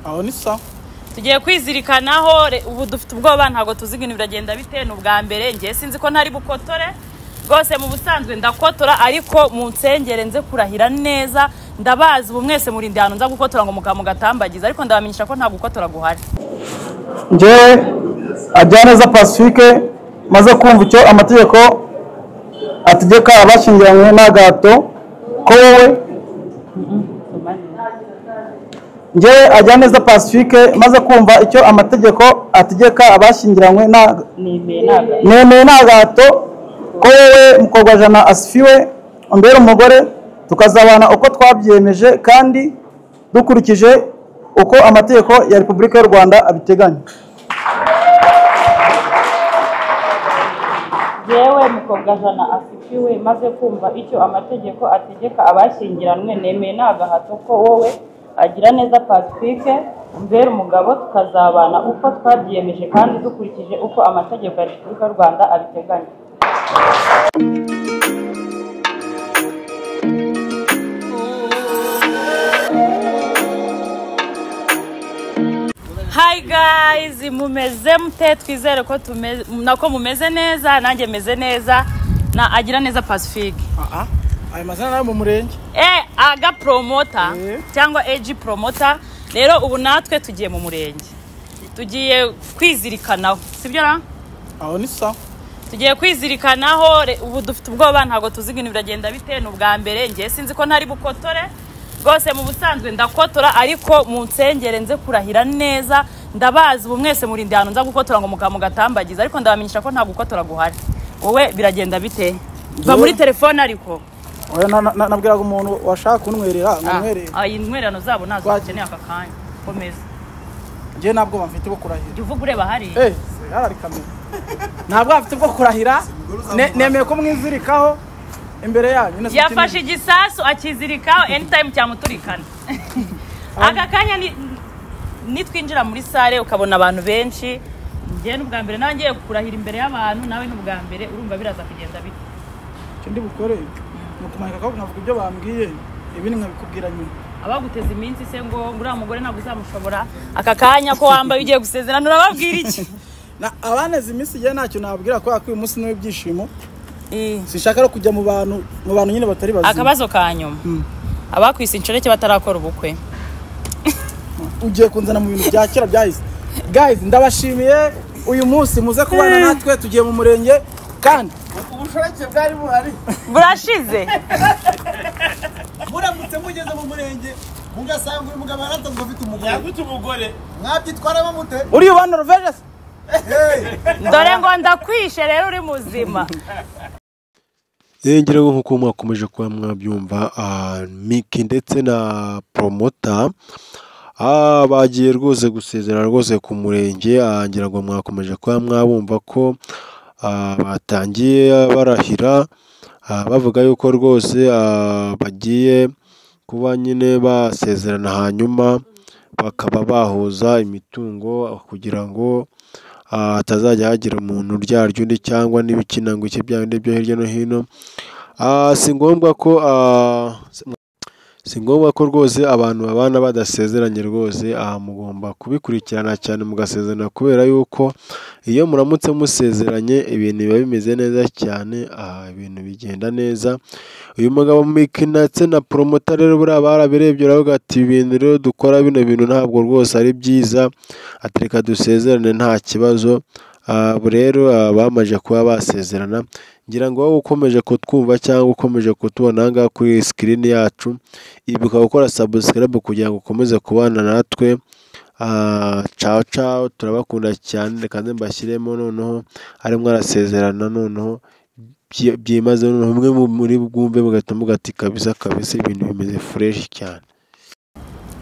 aho ni sawa. Tugiye kwizirikanaho ubu dufite ubwoba ntago tuzi ibintu biragenda bite n'ubwa mbere ngiye sinzi ko ntari bukotore rwose mu busanzwe ndakotora ariko mu nsengere nze kurahira neza ndabazi ubu mwese muri ndihano nza gukotora ngo mugatambagiza ariko ndabamenyesha ko nta gukotora guhari. Nje Ajyaneza Pacifique maze kumva icyo amategeko ategeka abashingiranywe n'agahato ko wowe Nje Ajyaneza Pacifique maze kumva icyo amategeko ategeka abashingiranywe nemeye n'agahato ko wowe Mukobwajana Asifiwe umbere umugore tukazabana uko twabyemeje kandi dukurikije uko amategeko ya Repubulika y'u Rwanda abiteganya. Yewe Mukobwajana Asifiwe maze kumva icyo amategeko ategeka abashyingiranwe nemeye n'agahato ko wowe Agiraneza Pacifique umbere umugabo tukazabana uko twabyemeje kandi dukurikije uko amategeko ya Repubulika y'u Rwanda abiteganya. Hi guys, mumeze mute? Twizere ko nako mumeze neza, nanjye meze neza na Agiraneza Pacifique. Ayo mazina nayo mu murenge. Aga promoter cyangwa AG promoter. Rero ubu natwe tugiye mu murenge. Tugiye kwizirikanaho, sibyo ra? Aho ni sawa. Tugiye kwizirikanaho ubu dufite ubwoba ntago tuzi ibintu biragenda bite n'ubwa mbere ngiye sinzi ko ntari bukotore rwose mu busanzwe ndakotora ariko mu nsengere nze kurahira neza ndabazi ubu mwese muri ndihano nza gukotora ngo mugatambagiza ariko ndabamenyesha ko nta gukotora guhari. Wowe biragenda bite? Va muri telefone ariko. Oya nabwiraga umuntu washaka kunwerera nkamwerera. Intwererano zabo nazo bakeneye aka kanya. Komeza. Ngiye nabwo bafite bwo kurahira. Uvuga ureba hari. Yarari kamera. Ntabwo bafite bwo kurahira. Nemeye ko mwizirikaho imbere yanyu. Yafashe igisasu akizirikaho anytime cyamuturikana. Aka kanya nitwinjira muri sale ukabona abantu benshi ngiye n'ubwa mbere nangiye kurahira imbere y'abantu nawe n'ubwa mbere urumva biraza kugenda bite. Ndi bukore nukumanika ko navuga ibyo bambwiye ibindi nkabikubwira nyuma. Abaguteza iminsi se ngo uriya mugore ntabwo uzamushobora aka kanya ko wambaye ugiye gusezerana urababwira iki? Abaneze iminsi igihe ntacyo nabwira ko uyu munsi niwe byishimo. Sishaka kujya mu bantu nyine batari bazima. Akabazo kanyuma. Abakwise inshoreke batarakora ubukwe. Ugiye kunzana mu bintu bya kera byahise. Guys, ndabashimiye uyu munsi muze kubana natwe tugiye mu murenge kandi ubushoreke bwari buhari. Burashize. Muramutse mugeze mu murenge mugasanga uyu mugabo aratanzwe afite umugore. Yagute umugore. Mwabyitwara bamute? Uri ubana Norvège? Dore ngo ndakwishe rero uri muzima. Ngira ngo nkuko mwakomeje kuba mwabyumva Miki ndetse na promoter bagiye rwose gusezerana rwose ku murenge. Ngira ngo mwakomeje kuba mwabumva ko batangiye barahira bavuga yuko rwose bagiye kuba nyine basezerana hanyuma bakaba bahuza imitungo kugira ngo atazajya hagira umuntu uryarya undi cyangwa n'ibikinango cye byandi byo hirya no hino. Si ngombwa ko rwose abantu babana badasezeranye rwose mugomba kubikurikirana cyane mugasezerana kubera yuko iyo muramutse musezeranye ibintu biba bimeze neza cyane ibintu bigenda neza. Uyu mugabo Miki ndetse na promoter rero buriya barabirebye baravuga ati ibintu rero dukora bino bintu ntabwo rwose ari byiza atereka dusezerane nta kibazo. Rero bamaje kuba basezerana. Ngira ngo wowe ukomeje kutwumva cyangwa ukomeje kutubona ngaha kuri screen yacu ibuka gukora subscribe kugira ngo ukomeze kubana natwe. Ciao turabakunda cyane reka nze mbashyiremo noneho arimo arasezerana noneho byimaze noneho mwe muri bwumve mugahita mugati kabisa ibintu bimeze fresh cyane.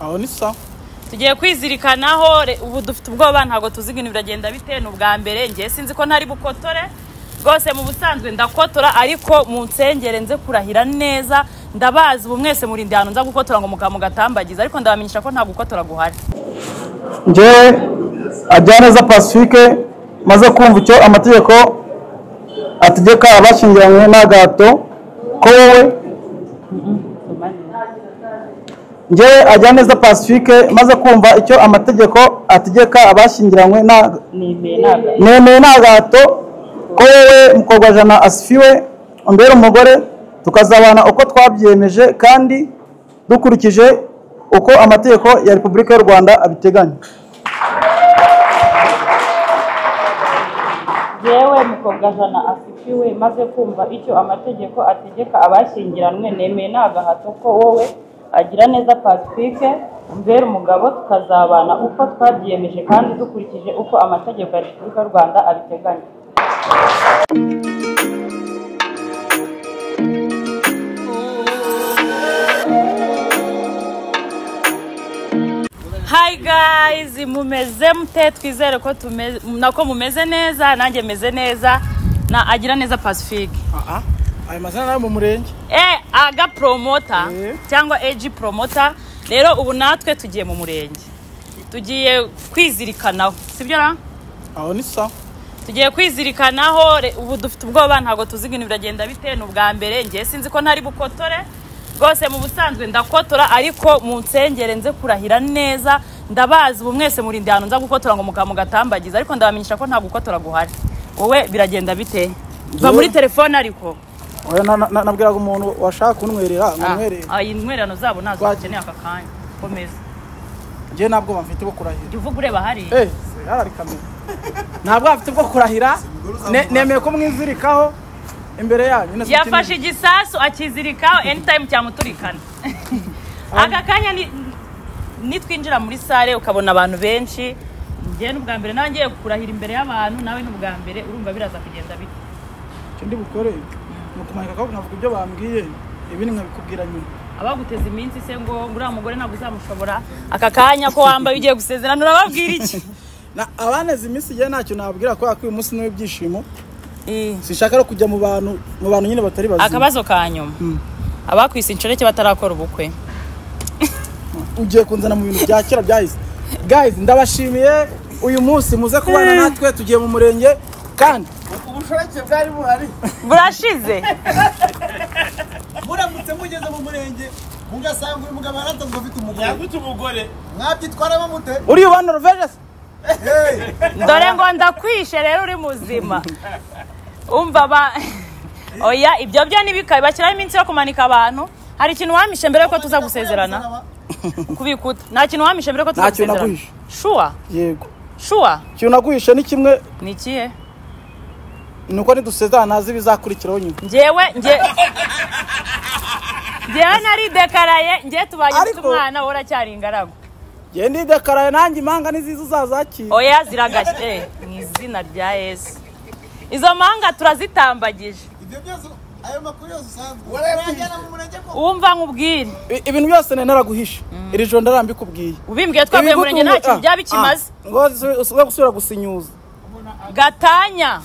Aho ni sawa. Tugiye kwizirikanaho ubu dufite ubwoba ntago tuzi ibintu biragenda bite n'ubwa mbere ngiye sinzi ko ntari bukotore rwose mu busanzwe ndakotora ariko mu nsengere nze kurahira neza ndabazi ubu mwese muri ndihano nza gukotora ngo mugatambagiza ariko ndabamenyesha ko nta gukotora guhari. Nje Ajyaneza Pacifique maze kumva icyo amategeko ategeka abashingiranywe n'agahato ko wowe njye Ajyaneza Pacifique maze kumva icyo amategeko ategeka abashyingiranywe nemeye nta gahato ko wowe Mukobwajana Asifiwe umbera umugore tukazabana uko twabyemeje kandi dukurikije uko amategeko ya Repubulika y'u Rwanda abiteganya. yewe Mukobwajana Asifiwe maze kumva icyo amategeko ategeka abashyingiranywe nemeye nta gahato ko wowe Agiraneza Pacifique umbera umugabo tukazabana uko twabyemeje kandi dukurikije uko amategeko ya Repubulika y'u Rwanda abiteganya. Hi guys, mumeze mute? Twizere ko nako mumeze neza, nanjye meze neza na Agiraneza Pacifique. Ayo mazina nayo mu murenge. Aga promoter cyangwa AG promoter. Rero ubu natwe tugiye mu murenge. Tugiye kwizirikanaho. Sibyo ra? Aho ni sawa. Tugiye kwizirikanaho ubu dufite ubwoba ntago tuziga biragenda bite n'ubwa mbere ngiye sinzi ko ntari bukotore. Rwose mu busanzwe ndakotora ariko mu nsengere nze kurahira neza ndabazi ubu mwese muri ndihano nza gukotora ngo mugatambagiza ariko ndabamenyesha ko nta gukotora guhari. Wowe biragenda bite? Va muri telefone ariko. Oya nabwiraga umuntu washaka kunwerera nkamwerera. Intwererano zabo nazo bakeneye aka kanya. Komeza. Ngiye nabwo bamfite bwo kurahira. Uvuga ureba hari. Harari kamera. Ntabwo bafite bwo kurahira. Nemeye ko mwizirikaho imbere yanyu. Yafashe igisasu akizirikaho anytime cyamuturikana. Aka kanya nitwinjira muri sale ukabona abantu benshi. Ngiye n'ubwa mbere nangiye kurahira imbere y'abantu nawe n'ubwa mbere urumva biraza kugenda bite. Ndi bukore mukumanika ko navuga ibyo bambwiye ibindi nkabikubwira nyuma. Abaguteza iminsi se ngo ngura mugore ntabwo uzamushobora aka kanya ko wambaye ugiye gusezerana urababwira iki? Na abaneze iminsi igihe ntacyo nabwira ko uyu munsi niwe byishimo. Sishaka no kujya mu bantu nyine batari bazima. Akabazo kanyuma. Abakwise inshoreke batarakora ubukwe. Ugiye kunzana mu bintu bya kera byahise. Guys ndabashimiye uyu munsi muze kubana natwe tugiye mu murenge kandi ubushoreke bwari buhari. Burashize. Muramutse mugeze mu murenge mugasanga uyu mugabo aratanzwe afite umugore. Yagute umugore. Mwabyitwaramo mute? Uri ubana Norvège? Dore ngo ndakwishe rero uri muzima. Umva oya ibyo byo nibikaye bashyiraho iminsi yo kumanika abantu. Hari ikintu wamishe mbere ko tuza gusezerana? Kubikuta. Nta kintu wamishe mbere ko tuza gusezerana? Sure. Yego. Sure. Kintu naguhishe ni kimwe. Ni kihe? Nuko nidusezerana nazi bizakurikiraho nyuma. Njyewe nari dekaraye ngiye tubanye umwana wora cyari ingaragu. Ngiye ndi dekaraye nanjye impanga nizizo uzazakira. Oya ziragashye mu izina rya Yesu. Izo manga turazitambagije. Ibyo byose ayo makuru yose usanzwe urajyana mu murenge ko umva nkubwire ibintu byose naraguhisha iri jo ndarambikubwiye ubimbwiye twavuye mu murenge ntacyo byabikimaze ngo gusubira gusinyuza gatanya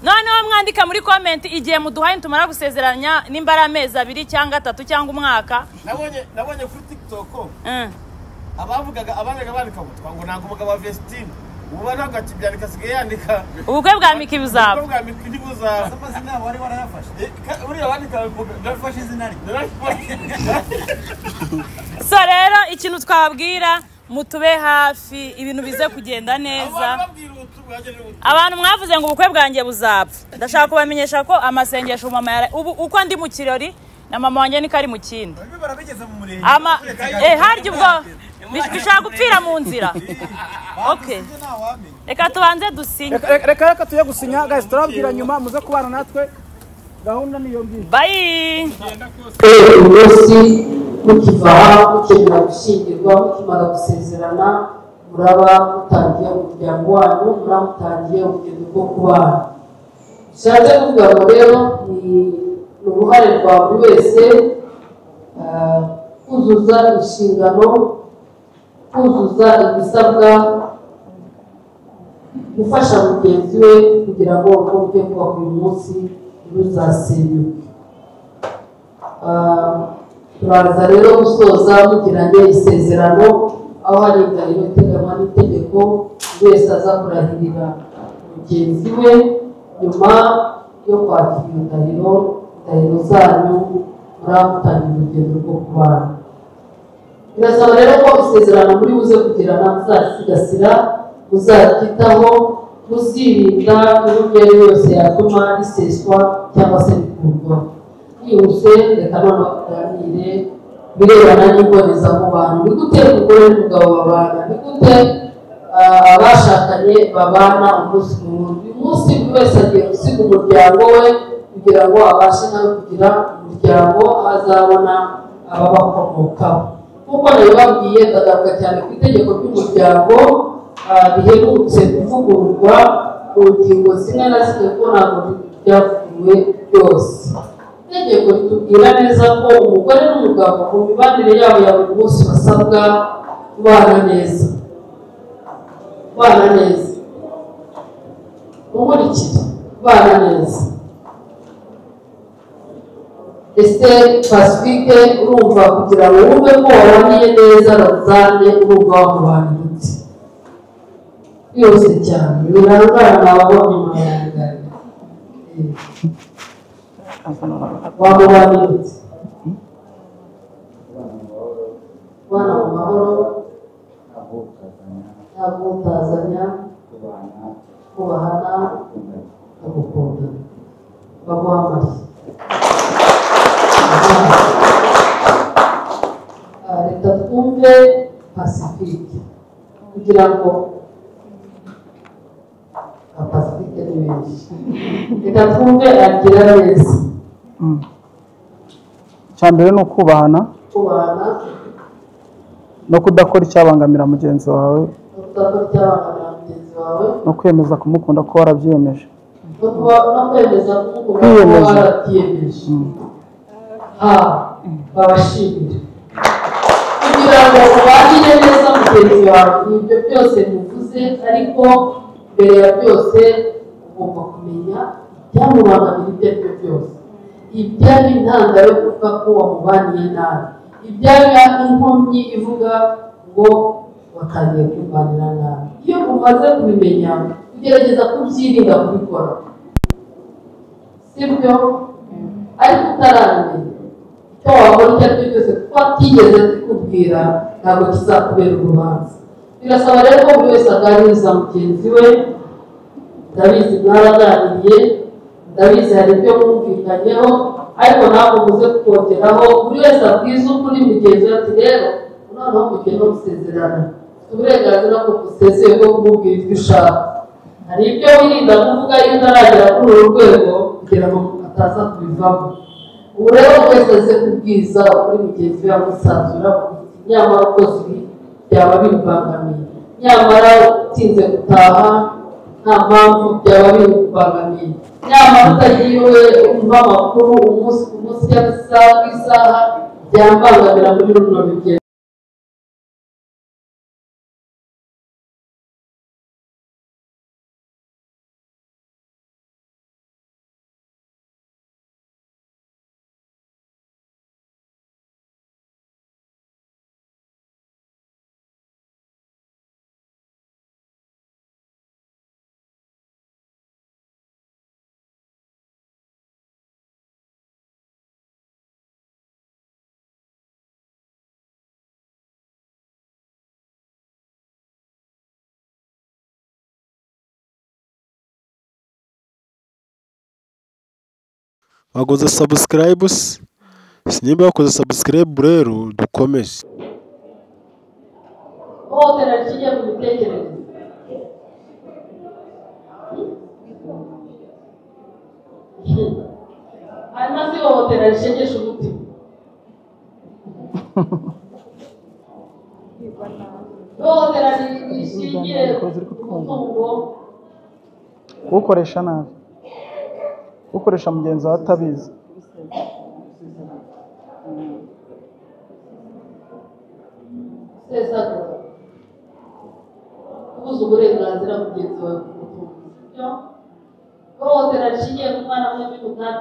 noneho mwandika muri comment igihe muduhaye tumara gusezeranya nimbara amezi 2 cyangwa 3 cyangwa umwaka nabonye kuri TikTok abavugaga bandika ngo ntabwo umugabo wa Vestine ubu ntabwo akibyandika asigaye yandika ubukwe bwa Miki buzaba ubukwe bwa Miki buzaba amazina wari warayafashe uriya wandika ndafashe izina rye so rero ikintu twababwira mutube hafi ibintu bize kugenda neza abantu mwavuze ngo ubukwe bwanjye buzapfa ndashaka kubamenyesha ko amasengesho mama ubu uko ndi mu kirori na mama wanjye ni kari mu kindi harya ubwo bishaka gupfira mu nzira okay reka tubanze dusinye reka tuye gusinya guys turabwira nyuma muze kubana natwe gahunda niyo ngiyo bye umunsi mukiva mukemura gushingirwa mukimara gusezerana muraba mutangiye umuryango wanyu muramutangiye urugendo rwo kubana bishatse kuvuga ngo rero ni uruhare rwa buri wese kuzuza inshingano kuzuza ibisabwa gufasha mugenzi we kugira ngo ubukwe bwa uyu munsi ruzasenyuke turaza rero gusoza mugiranye isezerano aho hari indahiro iteganywa n'itegeko wese aza kurahirira mugenzi we nyuma yo kwakira indahiro zanyu muramutangira urugendo rwo kubana birasaba rero ko isezerano muri buze kugirana muzasigasira, muzaryitaho, muzirinda n'uburyo yose yatuma riseswa cyangwa se bikurwaho. Yihuse reka noneho tuganire birebana n'imbonezamubano. Ni gute umugore n'umugabo babana? Ni gute abashakanye babana umunsi ku wundi? Uyu munsi buri wese agiye gusiga umuryango we kugira ngo abashe nawe kugira umuryango azabona ababakomokaho. Nk'uko nabibabwiye, ndagaruka cyane ku itegeko ry'umuryango riherutse kuvugururwa ku ngingo zimwe na zimwe ko ntabwo byavuguruwe byose. Itegeko ritubwira neza ko umugore n'umugabo mu mibanire yabo ya buri munsi basabwa kubana neza. Kubana neza, umurikira, kubana neza. Ese Pacifique, urumva kugira ngo wumve ko wabaniye neza Rozane, urumva wamubaniye uti? Byose cyane birangana ababonye murayangana. Wamubaniye uti? Kubana mu mahoro, ntabwo utazanya, kubahana, agukunda. Baguha amashyi. Reka twumve Pacifique kugira ngo Pacifique ni benshi. Reka twumve agira neza. icya mbere ni ukubahana Kubahana no kudakorera icyabangamira mugenzi wawe, no kwemeza kumukunda ko warabyiyemeje. no kwemeza kumukunda ko warabyiyemeje. Babashimira kugira ngo ubagire neza mugenzi wawe. Ibyo byose muvuze, ariko mbere ya byose ugomba kumenya ibyamubangamira ibyo ari byo byose, ibyari intandaro yo kuvuga ko wamubaniye nabi, ibyari inkomyi ivuga ngo watangiye kwibanira nabi. Iyo umaze kubimenya, ugerageza kubyirinda kubikora, sibyo? Ariko utarabimenya, icyo wabona icyo ari cyo cyose kuko atigeze kikubwira ntabwo kizakubera urubanza. Birasaba rero ko buri wese aganiriza mugenzi we. Ndabizi mwaraganiriye, ndabizi hari ibyo mwumvikanyeho, ariko ntabwo muze kukongeraho. Buri wese abwiza ukuri mugenzi we ati rero noneho mugiye no gusezerana, ufite uburenganzira bwo gusezeye bwo kumubwira ibyo ushaka. Hari ibyo wirinda kuvuga iyo utaragera kuri uru rwego kugira ngo ataza kubivamo. Ubu rero wese aze kubwiza kuri mugenzi we amusanzura, nyamara ukoze ibi byaba bimubangamiye, nyamara utinze gutaha nta mpamvu byaba bimubangamiye, nyamara utagiye we umva amakuru umunsi ku munsi cyangwa isaha ku isaha, byambangamira muri runo rugendo. wakoze subscribe nimba wakoze subscribe rero dukomeze. Ihohotera rishingiye ku mitekerereze. Hanyuma si ihohotera rishegesha umutima. Ihohotera rishingiye ku mutungo, ukoresha nabi, ukoresha mugenzi wawe atabizi. sesagura, kubuza uburenganzira mugenzi wawe ku mutungo. Ihohotera rishingiye ku mwana w'umunyamahanga